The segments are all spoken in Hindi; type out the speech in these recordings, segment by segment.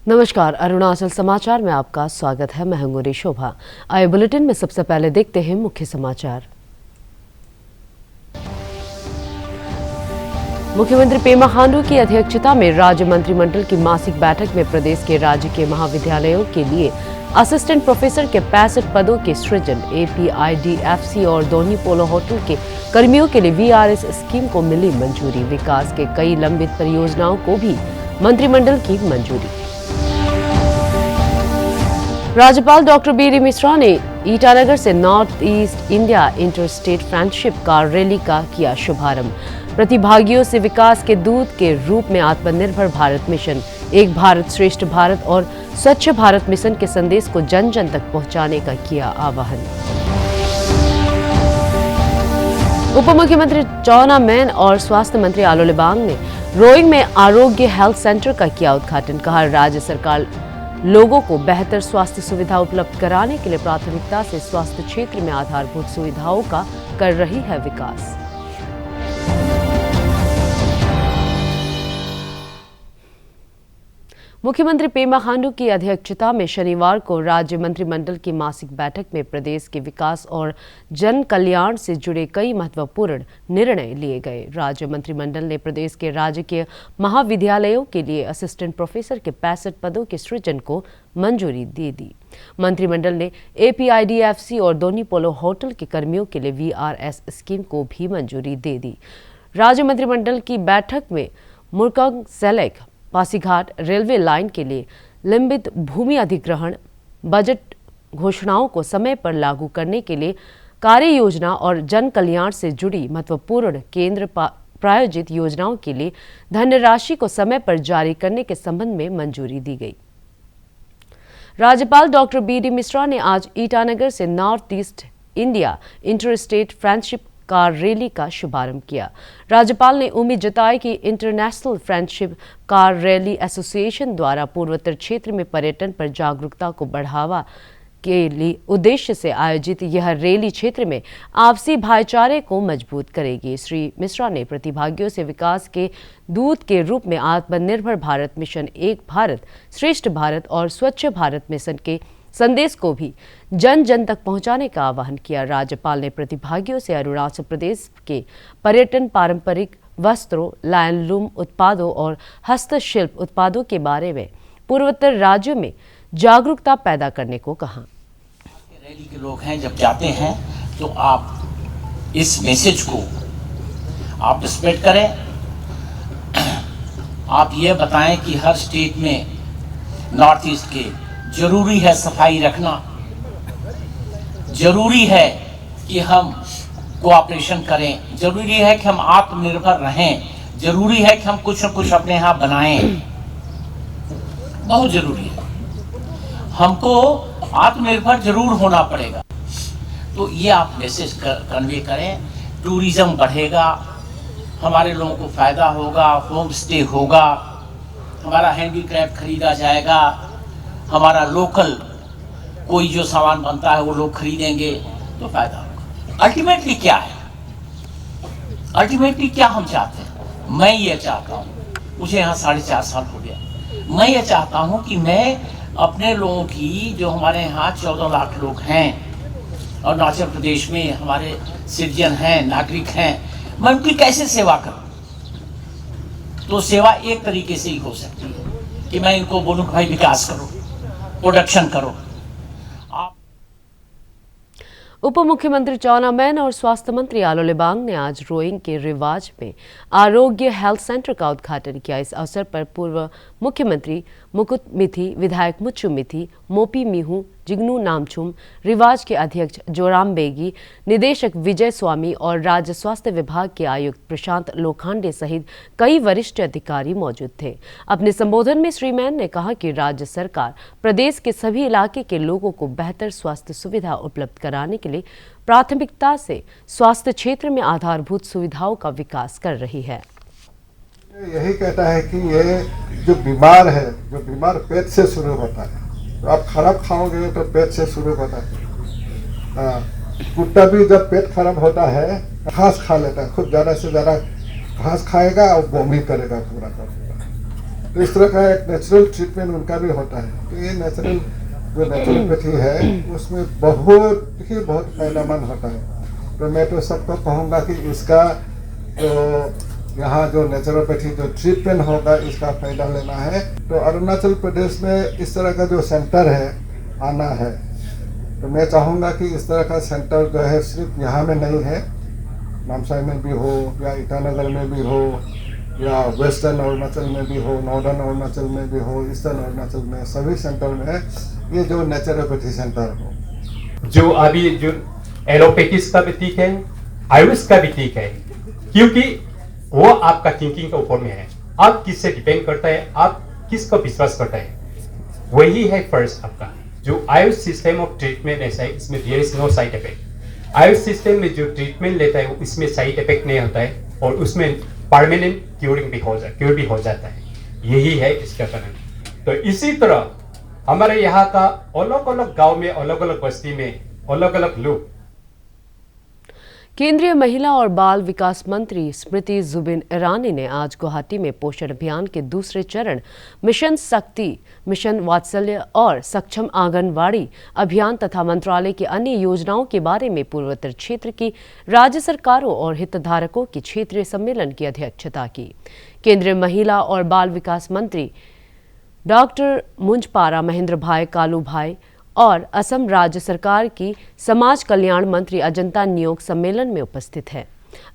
नमस्कार, अरुणाचल समाचार में आपका स्वागत है। मैं हूं गोरी शोभा। आइए बुलेटिन में सबसे पहले देखते हैं मुख्य समाचार। मुख्यमंत्री पेमा खांडू की अध्यक्षता में राज्य मंत्रिमंडल की मासिक बैठक में प्रदेश के राजकीय महाविद्यालयों के लिए असिस्टेंट प्रोफेसर के 65 पदों के सृजन, APIDFC और दोनी पोलो होटल के कर्मियों के लिए VRS स्कीम को मिली मंजूरी। विकास के कई लंबित परियोजनाओं को भी मंत्रिमंडल की मंजूरी। राज्यपाल डॉक्टर BD मिश्रा ने ईटानगर से north east India interstate friendship car rally का किया शुभारंभ। प्रतिभागियों से विकास के दूत के रूप में आत्मनिर्भर भारत मिशन, एक भारत श्रेष्ठ भारत और स्वच्छ भारत मिशन के संदेश को जन जन तक पहुंचाने का किया आह्वान। उप मुख्यमंत्री चाउना मैन और स्वास्थ्य मंत्री आलो लिबांग ने रोइंग में आरोग्य हेल्थ सेंटर का किया उद्घाटन। कहा, राज्य सरकार लोगों को बेहतर स्वास्थ्य सुविधा उपलब्ध कराने के लिए प्राथमिकता से स्वास्थ्य क्षेत्र में आधारभूत सुविधाओं का कर रही है विकास। मुख्यमंत्री पेमा खांडू की अध्यक्षता में शनिवार को राज्य मंत्रिमंडल की मासिक बैठक में प्रदेश के विकास और जन कल्याण से जुड़े कई महत्वपूर्ण निर्णय लिए गए। राज्य मंत्रिमंडल ने प्रदेश के राजकीय महाविद्यालयों के लिए असिस्टेंट प्रोफेसर के 65 पदों के सृजन को मंजूरी दे दी। मंत्रिमंडल ने APIDFC और दोनी पोलो होटल के कर्मियों के लिए VRS स्कीम को भी मंजूरी दे दी। राज्य मंत्रिमंडल की बैठक में मुरकंग सेलेक पासीघाट रेलवे लाइन के लिए लंबित भूमि अधिग्रहण, बजट घोषणाओं को समय पर लागू करने के लिए कार्य योजना और जन कल्याण से जुड़ी महत्वपूर्ण केंद्र प्रायोजित योजनाओं के लिए धनराशि को समय पर जारी करने के संबंध में मंजूरी दी गई। राज्यपाल डॉक्टर BD मिश्रा ने आज ईटानगर से north east India interstate friendship car rally का शुभारंभ किया। राज्यपाल ने उम्मीद जताई कि international friendship car rally association द्वारा पूर्वोत्तर क्षेत्र में पर्यटन पर जागरूकता को बढ़ावा के लिए उद्देश्य से आयोजित यह रैली क्षेत्र में आपसी भाईचारे को मजबूत करेगी। श्री मिश्रा ने प्रतिभागियों से विकास के दूत के रूप में आत्मनिर्भर भारत मिशन, एक भारत श्रेष्ठ भारत और स्वच्छ भारत मिशन के संदेश को भी जन जन तक पहुंचाने का आह्वान किया। राज्यपाल ने प्रतिभागियों से अरुणाचल प्रदेश के पर्यटन, पारंपरिक वस्त्रों, लायनलूम उत्पादों और हस्तशिल्प उत्पादों के बारे में पूर्वोत्तर राज्यों में जागरूकता पैदा करने को कहा। रैली के लोग हैं, जब जाते हैं तो आप इस मैसेज को आप स्प्रेड करें। आप ये बताएं कि हर स्टेट में नॉर्थ ईस्ट के जरूरी है सफाई रखना, जरूरी है कि हम कोऑपरेशन करें, जरूरी है कि हम आत्मनिर्भर रहें, जरूरी है कि हम कुछ न कुछ अपने यहाँ बनाएं, बहुत जरूरी है। हमको आत्मनिर्भर जरूर होना पड़ेगा। तो ये आप मैसेज कन्वे करें। टूरिज्म बढ़ेगा, हमारे लोगों को फायदा होगा, होम स्टे होगा, हमारा हैंडीक्राफ्ट खरीदा जाएगा, हमारा लोकल कोई जो सामान बनता है वो लोग खरीदेंगे तो फायदा होगा। अल्टीमेटली क्या है, अल्टीमेटली क्या हम चाहते हैं? मैं ये चाहता हूँ, मुझे यहाँ 4.5 साल हो गया, मैं ये चाहता हूँ कि मैं अपने लोगों की, जो हमारे यहाँ 14 लाख लोग हैं और अरुणाचल प्रदेश में हमारे सिटीजन हैं, नागरिक हैं, मैं उनकी कैसे सेवा करूँ। तो सेवा एक तरीके से ही हो सकती है कि मैं इनको बोलूँ कि भाई विकास करो, प्रोडक्शन करो। उप मुख्यमंत्री चाउना मैन और स्वास्थ्य मंत्री आलो लिबांग ने आज रोइंग के रिवाज में आरोग्य हेल्थ सेंटर का उद्घाटन किया। इस अवसर पर पूर्व मुख्यमंत्री मुकुट मिथी, विधायक मुच्चू मिथी, मोपी मिहू, जिग्नू नामचुम, रिवाज के अध्यक्ष जोराम बेगी, निदेशक विजय स्वामी और राज्य स्वास्थ्य विभाग के आयुक्त प्रशांत लोखंडे सहित कई वरिष्ठ अधिकारी मौजूद थे। अपने संबोधन में श्री मैन ने कहा कि राज्य सरकार प्रदेश के सभी इलाके के लोगों को बेहतर स्वास्थ्य सुविधा उपलब्ध कराने के लिए प्राथमिकता से स्वास्थ्य क्षेत्र में आधारभूत सुविधाओं का विकास कर रही है। यही कहता है कि ये जो बीमार पेट से शुरू होता है। तो आप खराब खाओगे तो पेट से शुरू होता है। कुत्ता भी जब पेट खराब होता है घास खा लेता है, खूब ज़्यादा से ज़्यादा घास खाएगा और बॉमी करेगा पूरा का पूरा। तो इस तरह का एक नेचुरल ट्रीटमेंट उनका भी होता है। तो ये नेचुरोपैथी है उसमें बहुत फायदेमंद होता है। तो मैं तो सबको कहूँगा कि इसका जो यहाँ जो नेचुरोपैथी जो ट्रीटमेंट होगा इसका फायदा लेना है। तो अरुणाचल प्रदेश में इस तरह का जो सेंटर है आना है। तो मैं चाहूँगा कि इस तरह का सेंटर जो है सिर्फ यहाँ में नहीं है, नामसाई में भी हो या ईटानगर में भी हो या वेस्टर्न अरुणाचल में भी हो, नॉर्दर्न अरुणाचल में भी हो, ईस्टर्न अरुणाचल में, सभी सेंटर में ये जो नेचुरोपैथी सेंटर हो। जो अभी जो एलोपैथिक्स का भी ठीक है, आयुष का भी ठीक है, क्योंकि वो आपका थिंकिंग के ऊपर में है। आप किससे डिपेंड करता है, आप किसको विश्वास करता है, वही है फर्स्ट आपका। जो आयुष सिस्टम ऑफ ट्रीटमेंट ऐसा है, इसमें there is no side effect. Ayush system में जो ट्रीटमेंट लेता है इसमें साइड इफेक्ट नहीं होता है और उसमें परमानेंट क्योर भी हो जाता है। यही है इसका कारण। तो इसी तरह हमारे यहाँ का अलग अलग गांव में, अलग अलग बस्ती में अलग अलग लोग। केंद्रीय महिला और बाल विकास मंत्री स्मृति जुबिन ईरानी ने आज गुवाहाटी में पोषण अभियान के दूसरे चरण मिशन शक्ति, मिशन वात्सल्य और सक्षम आंगनवाड़ी अभियान तथा मंत्रालय की अन्य योजनाओं के बारे में पूर्वोत्तर क्षेत्र की राज्य सरकारों और हितधारकों के क्षेत्रीय सम्मेलन की अध्यक्षता की। केंद्रीय महिला और बाल विकास मंत्री डॉक्टर मुंजपारा महेंद्र भाई कालू भाई और असम राज्य सरकार की समाज कल्याण मंत्री अजंता नियोग सम्मेलन में उपस्थित है।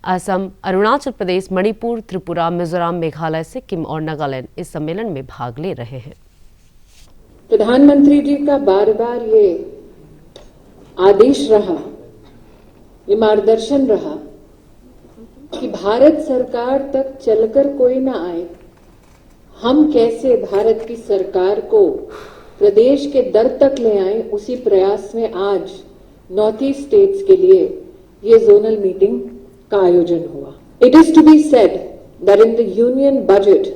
असम, अरुणाचल प्रदेश, मणिपुर, त्रिपुरा, मिजोरम, मेघालय, सिक्किम और नागालैंड इस सम्मेलन में भाग ले रहे हैं। प्रधानमंत्री जी का बार बार ये आदेश रहा, ये मार्गदर्शन रहा कि भारत सरकार तक चलकर कोई ना आए, हम कैसे भारत की सरकार को प्रदेश के दर तक ले आए, उसी प्रयास में आज नॉर्थ ईस्ट स्टेट्स के लिए ये जोनल मीटिंग का आयोजन हुआ। It is to be said that in the union budget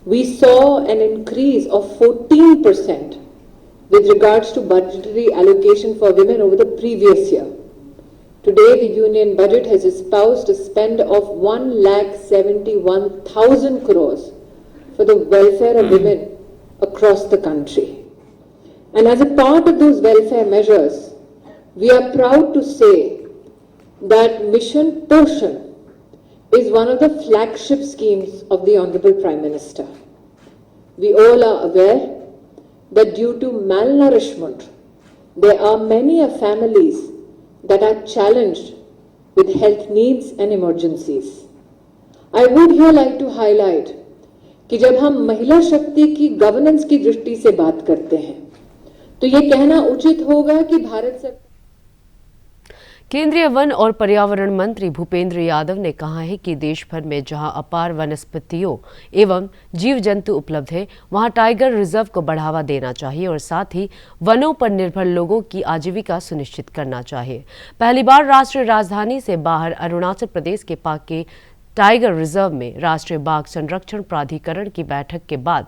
we saw an increase of 14% with regards to budgetary allocation for women over the previous year. Today the union budget has espoused a spend of 1,71,000 crores for the welfare of women across the country. And as a part of those welfare measures, we are proud to say that Mission Poshan is one of the flagship schemes of the Honorable Prime Minister. We all are aware that due to malnourishment, there are many families that are challenged with health needs and emergencies. I would here like to highlight कि जब हम महिला शक्ति की गवर्नेंस की दृष्टि से बात करते हैं तो ये कहना उचित होगा कि भारत सरकार। केंद्रीय वन और पर्यावरण मंत्री भूपेंद्र यादव ने कहा है कि देश भर में जहां अपार वनस्पतियों एवं जीव जंतु उपलब्ध है, वहां टाइगर रिजर्व को बढ़ावा देना चाहिए और साथ ही वनों पर निर्भर लोगों की आजीविका सुनिश्चित करना चाहिए। पहली बार राष्ट्रीय राजधानी से बाहर अरुणाचल प्रदेश के पाके टाइगर रिजर्व में राष्ट्रीय बाघ संरक्षण प्राधिकरण की बैठक के बाद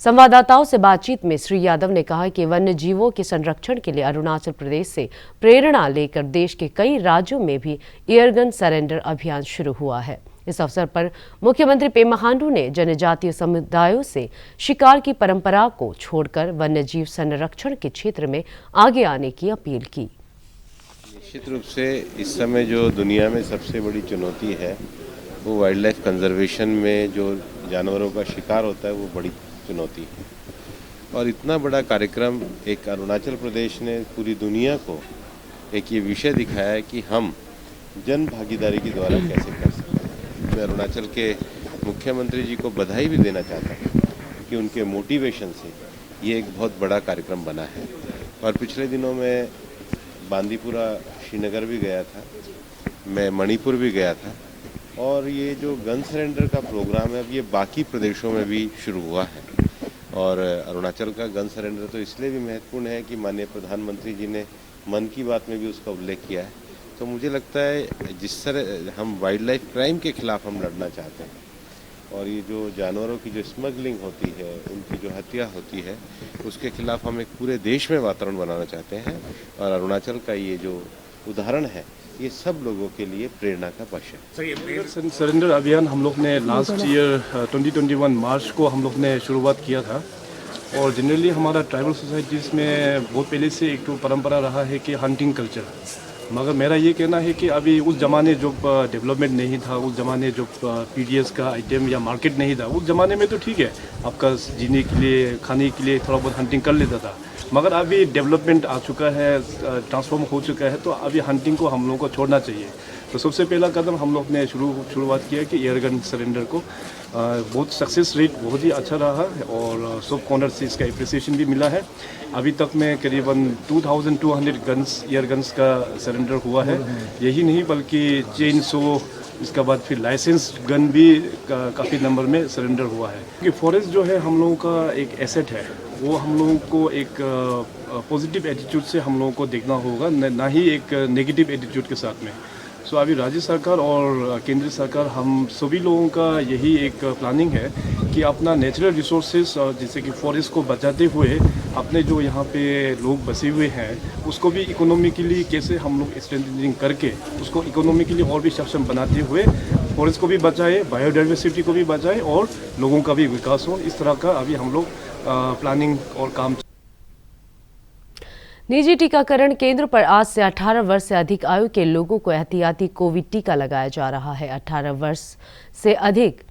संवाददाताओं से बातचीत में श्री यादव ने कहा कि वन्य जीवों के संरक्षण के लिए अरुणाचल प्रदेश से प्रेरणा लेकर देश के कई राज्यों में भी एयरगन सरेंडर अभियान शुरू हुआ है। इस अवसर पर मुख्यमंत्री पेमा खांडू ने जनजातीय समुदायों से शिकार की परंपरा को छोड़कर वन्यजीव संरक्षण के क्षेत्र में आगे आने की अपील की। निश्चित रूप से इस समय जो दुनिया में सबसे बड़ी चुनौती है वो वाइल्ड लाइफ कंजर्वेशन में जो जानवरों का शिकार होता है वो बड़ी चुनौती है। और इतना बड़ा कार्यक्रम एक अरुणाचल प्रदेश ने पूरी दुनिया को एक ये विषय दिखाया है कि हम जन भागीदारी के द्वारा कैसे कर सकते हैं। मैं अरुणाचल के मुख्यमंत्री जी को बधाई भी देना चाहता हूँ कि उनके मोटिवेशन से ये एक बहुत बड़ा कार्यक्रम बना है। और पिछले दिनों में बांदीपुरा श्रीनगर भी गया था, मैं मणिपुर भी गया था और ये जो गन सरेंडर का प्रोग्राम है अब ये बाकी प्रदेशों में भी शुरू हुआ है। और अरुणाचल का गन सरेंडर तो इसलिए भी महत्वपूर्ण है कि माननीय प्रधानमंत्री जी ने मन की बात में भी उसका उल्लेख किया है। तो मुझे लगता है जिस तरह हम वाइल्ड लाइफ क्राइम के खिलाफ हम लड़ना चाहते हैं और ये जो जानवरों की जो स्मगलिंग होती है, उनकी जो हत्या होती है, उसके खिलाफ हम एक पूरे देश में वातावरण बनाना चाहते हैं। और अरुणाचल का ये जो उदाहरण है, ये सब लोगों के लिए प्रेरणा का पक्ष है। सरेंडर अभियान हम लोग ने लास्ट ईयर 2021 मार्च को हम लोग ने शुरुआत किया था। और जनरली हमारा ट्राइबल सोसाइटीज़ में बहुत पहले से एक तो परंपरा रहा है कि हंटिंग कल्चर। मगर मेरा ये कहना है कि अभी उस ज़माने जो डेवलपमेंट नहीं था, उस ज़माने जो पीडीएस का आइटम या मार्केट नहीं था, उस ज़माने में तो ठीक है, आपका जीने के लिए, खाने के लिए थोड़ा बहुत हंटिंग कर लेता था। मगर अभी डेवलपमेंट आ चुका है, ट्रांसफॉर्म हो चुका है, तो अभी हंटिंग को हम लोगों को छोड़ना चाहिए। तो सबसे पहला कदम हम लोग ने शुरुआत किया कि एयरगन सरेंडर को बहुत सक्सेस रेट बहुत ही अच्छा रहा है और सब कॉर्नर से इसका एप्रिसिएशन भी मिला है। अभी तक में करीबन 2200 गन्स एयर गन्स का सरेंडर हुआ है। यही नहीं बल्कि चेन सो, इसके बाद फिर लाइसेंस गन भी काफ़ी नंबर में सरेंडर हुआ है। क्योंकि फॉरेस्ट जो है हम लोगों का एक एसेट है, वो हम लोगों को एक पॉजिटिव एटीट्यूड से हम लोगों को देखना होगा, ना ही एक नेगेटिव एटीट्यूड के साथ में। सो अभी राज्य सरकार और केंद्रीय सरकार हम सभी लोगों का यही एक प्लानिंग है कि अपना नेचुरल रिसोर्सेज जैसे कि फॉरेस्ट को बचाते हुए अपने जो यहाँ पे लोग बसे हुए हैं उसको भी इकोनॉमिकली कैसे हम लोग स्ट्रेंथनिंग करके उसको इकोनॉमिकली और भी सक्षम बनाते हुए फॉरेस्ट को भी बचाए, बायोडाइवर्सिटी को भी बचाए और लोगों का भी विकास हो। इस तरह का अभी हम लोग प्लानिंग और काम। निजी टीकाकरण केंद्र पर आज से 18 वर्ष से अधिक आयु के लोगों को एहतियाती कोविड टीका लगाया जा रहा है। 18 वर्ष से अधिक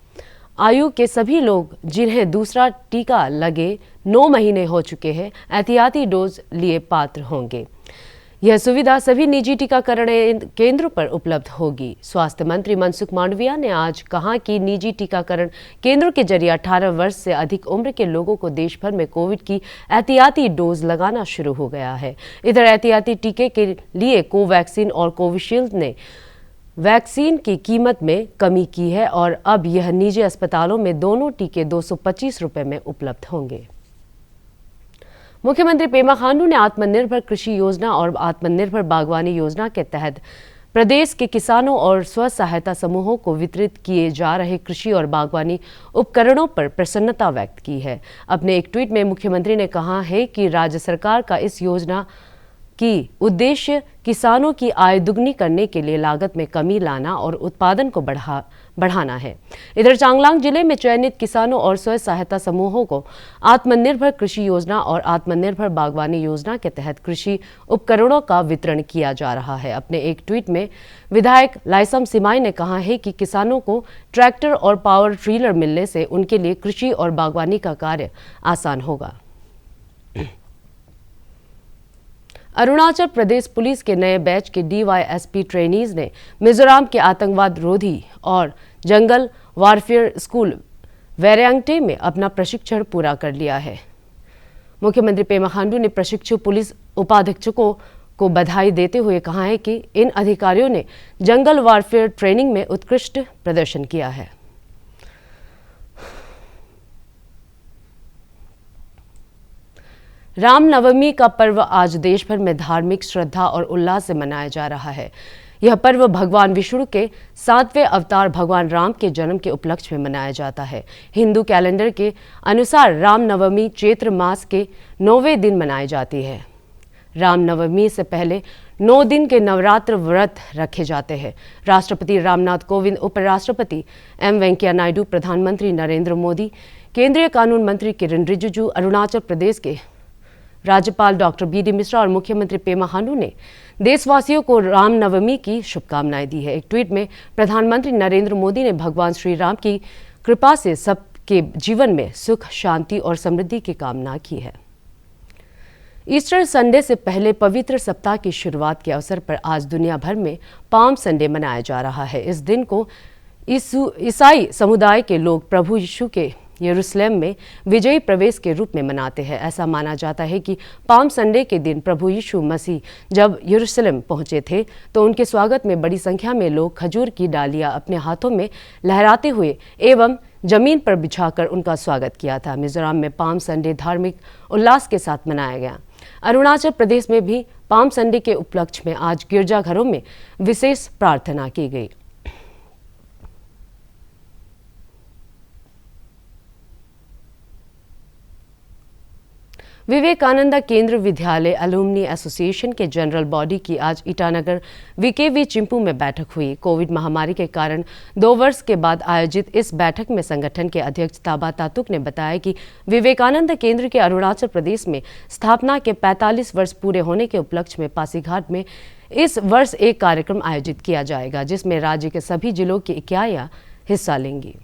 आयु के सभी लोग जिन्हें दूसरा टीका लगे 9 महीने हो चुके हैं, एहतियाती डोज लिए पात्र होंगे। यह सुविधा सभी निजी टीकाकरण केंद्रों पर उपलब्ध होगी। स्वास्थ्य मंत्री मनसुख मांडविया ने आज कहा कि निजी टीकाकरण केंद्रों के जरिए 18 वर्ष से अधिक उम्र के लोगों को देश भर में कोविड की एहतियाती डोज लगाना शुरू हो गया है। इधर एहतियाती टीके के लिए कोवैक्सीन और कोविशील्ड ने वैक्सीन की कीमत में कमी की है और अब यह निजी अस्पतालों में दोनों टीके 225 रुपये में उपलब्ध होंगे। मुख्यमंत्री पेमा खांडू ने आत्मनिर्भर कृषि योजना और आत्मनिर्भर बागवानी योजना के तहत प्रदेश के किसानों और स्व सहायता समूहों को वितरित किए जा रहे कृषि और बागवानी उपकरणों पर प्रसन्नता व्यक्त की है। अपने एक ट्वीट में मुख्यमंत्री ने कहा है कि राज्य सरकार का इस योजना की उद्देश्य किसानों की आय दुगनी करने के लिए लागत में कमी लाना और उत्पादन को बढ़ाना है। इधर चांगलांग जिले में चयनित किसानों और स्व सहायता समूहों को आत्मनिर्भर कृषि योजना और आत्मनिर्भर बागवानी योजना के तहत कृषि उपकरणों का वितरण किया जा रहा है। अपने एक ट्वीट में विधायक लाइसम सिमाई ने कहा है कि किसानों को ट्रैक्टर और पावर ट्रिलर मिलने से उनके लिए कृषि और बागवानी का कार्य आसान होगा। अरुणाचल प्रदेश पुलिस के नए बैच के डीवाईएसपी ट्रेनीज ने मिजोरम के आतंकवाद रोधी और जंगल वारफेयर स्कूल वेरयांगटे में अपना प्रशिक्षण पूरा कर लिया है। मुख्यमंत्री पेमा खांडू ने प्रशिक्षु पुलिस उपाधीक्षकों को बधाई देते हुए कहा है कि इन अधिकारियों ने जंगल वारफेयर ट्रेनिंग में उत्कृष्ट प्रदर्शन किया है। रामनवमी का पर्व आज देश भर में धार्मिक श्रद्धा और उल्लास से मनाया जा रहा है। यह पर्व भगवान विष्णु के 7वें अवतार भगवान राम के जन्म के उपलक्ष्य में मनाया जाता है। हिंदू कैलेंडर के अनुसार रामनवमी चैत्र मास के 9वें दिन मनाई जाती है। रामनवमी से पहले 9 दिन के नवरात्र व्रत रखे जाते हैं। राष्ट्रपति रामनाथ कोविंद, उपराष्ट्रपति एम वेंकैया नायडू, प्रधानमंत्री नरेंद्र मोदी, केंद्रीय कानून मंत्री किरण रिजिजू, अरुणाचल प्रदेश के राज्यपाल डॉक्टर बी.डी. मिश्रा और मुख्यमंत्री पेमा खांडू ने देशवासियों को रामनवमी की शुभकामनाएं दी है। एक ट्वीट में प्रधानमंत्री नरेंद्र मोदी ने भगवान श्री राम की कृपा से सबके जीवन में सुख, शांति और समृद्धि की कामना की है। ईस्टर संडे से पहले पवित्र सप्ताह की शुरुआत के अवसर पर आज दुनिया भर में पाम संडे मनाया जा रहा है। इस दिन को ईसाई समुदाय के लोग प्रभु यीशु के यरूशलेम में विजयी प्रवेश के रूप में मनाते हैं। ऐसा माना जाता है कि पाम संडे के दिन प्रभु यीशु मसीह जब यरूशलेम पहुंचे थे तो उनके स्वागत में बड़ी संख्या में लोग खजूर की डालियां अपने हाथों में लहराते हुए एवं जमीन पर बिछाकर उनका स्वागत किया था। मिजोरम में पाम संडे धार्मिक उल्लास के साथ मनाया गया। अरुणाचल प्रदेश में भी पाम संडे के उपलक्ष्य में आज गिरजाघरों में विशेष प्रार्थना की गई। विवेकानंद केंद्र विद्यालय अलुमनी एसोसिएशन के जनरल बॉडी की आज ईटानगर वीकेवी चिंपू में बैठक हुई। कोविड महामारी के कारण 2 वर्ष के बाद आयोजित इस बैठक में संगठन के अध्यक्ष ताबा तातुक ने बताया कि विवेकानंद केंद्र के अरुणाचल प्रदेश में स्थापना के 45 वर्ष पूरे होने के उपलक्ष्य में पासीघाट में इस वर्ष एक कार्यक्रम आयोजित किया जाएगा, जिसमें राज्य के सभी जिलों की इकाइयां हिस्सा लेंगी।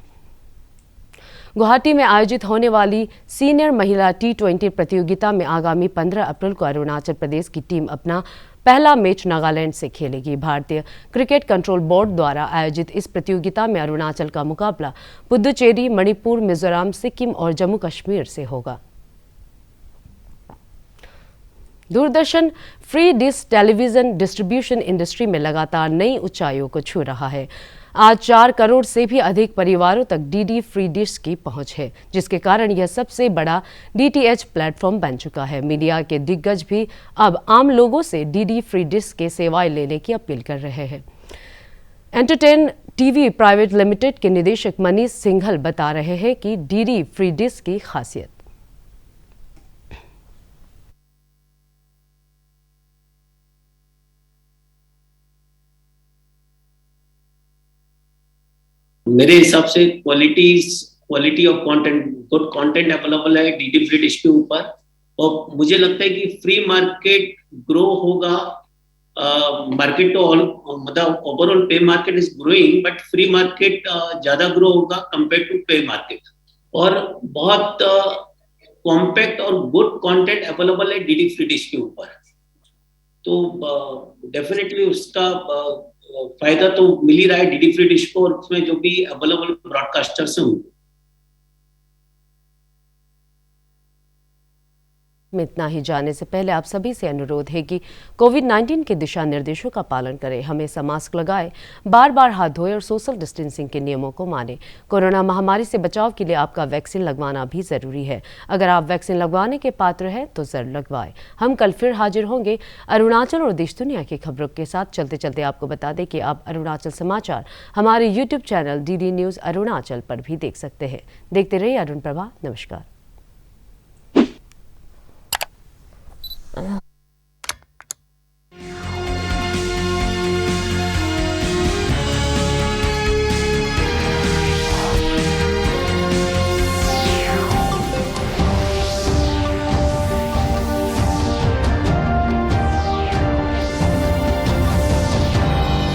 गुवाहाटी में आयोजित होने वाली सीनियर महिला T20 प्रतियोगिता में आगामी 15 अप्रैल को अरुणाचल प्रदेश की टीम अपना पहला मैच नागालैंड से खेलेगी। भारतीय क्रिकेट कंट्रोल बोर्ड द्वारा आयोजित इस प्रतियोगिता में अरुणाचल का मुकाबला पुदुचेरी, मणिपुर, मिजोरम, सिक्किम और जम्मू कश्मीर से होगा। Doordarshan free dish television distribution industry में लगातार नई ऊंचाइयों को छू रहा है। आज 4 करोड़ से भी अधिक परिवारों तक डीडी फ्री डिश की पहुंच है, जिसके कारण यह सबसे बड़ा डीटीएच प्लेटफॉर्म बन चुका है। मीडिया के दिग्गज भी अब आम लोगों से डीडी फ्री डिश के सेवाएं लेने की अपील कर रहे हैं। एंटरटेन टीवी प्राइवेट लिमिटेड के निदेशक मनीष सिंघल बता रहे हैं कि डीडी फ्री डिश की खासियत। मेरे हिसाब से quality of content, good content available है डीडी फ्री डिश के ऊपर, और मुझे लगता है कि फ्री मार्केट ग्रो होगा। मार्केट तो मतलब ओवरऑल पे market is growing, but free market ज्यादा ग्रो होगा कंपेयर टू पे मार्केट, और बहुत कॉम्पैक्ट और गुड कंटेंट अवेलेबल है डीडी फ्री डिश के ऊपर। तो डेफिनेटली उसका फायदा तो मिल ही रहा है डीडी फ्री डिश को, और उसमें जो भी अवेलेबल ब्रॉडकास्टर्स हैं उनको। में इतना ही जाने से पहले आप सभी से अनुरोध है कि कोविड-19 के दिशा निर्देशों का पालन करें, हमेशा मास्क लगाएं, बार बार हाथ धोएं और सोशल डिस्टेंसिंग के नियमों को मानें। कोरोना महामारी से बचाव के लिए आपका वैक्सीन लगवाना भी जरूरी है। अगर आप वैक्सीन लगवाने के पात्र हैं तो जरूर लगवाएं। हम कल फिर हाजिर होंगे अरुणाचल और देश दुनिया की खबरों के साथ। चलते चलते आपको बता दें कि आप अरुणाचल समाचार हमारे YouTube channel DD news Arunachal पर भी देख सकते हैं। देखते रहिए अरुण प्रभा। नमस्कार।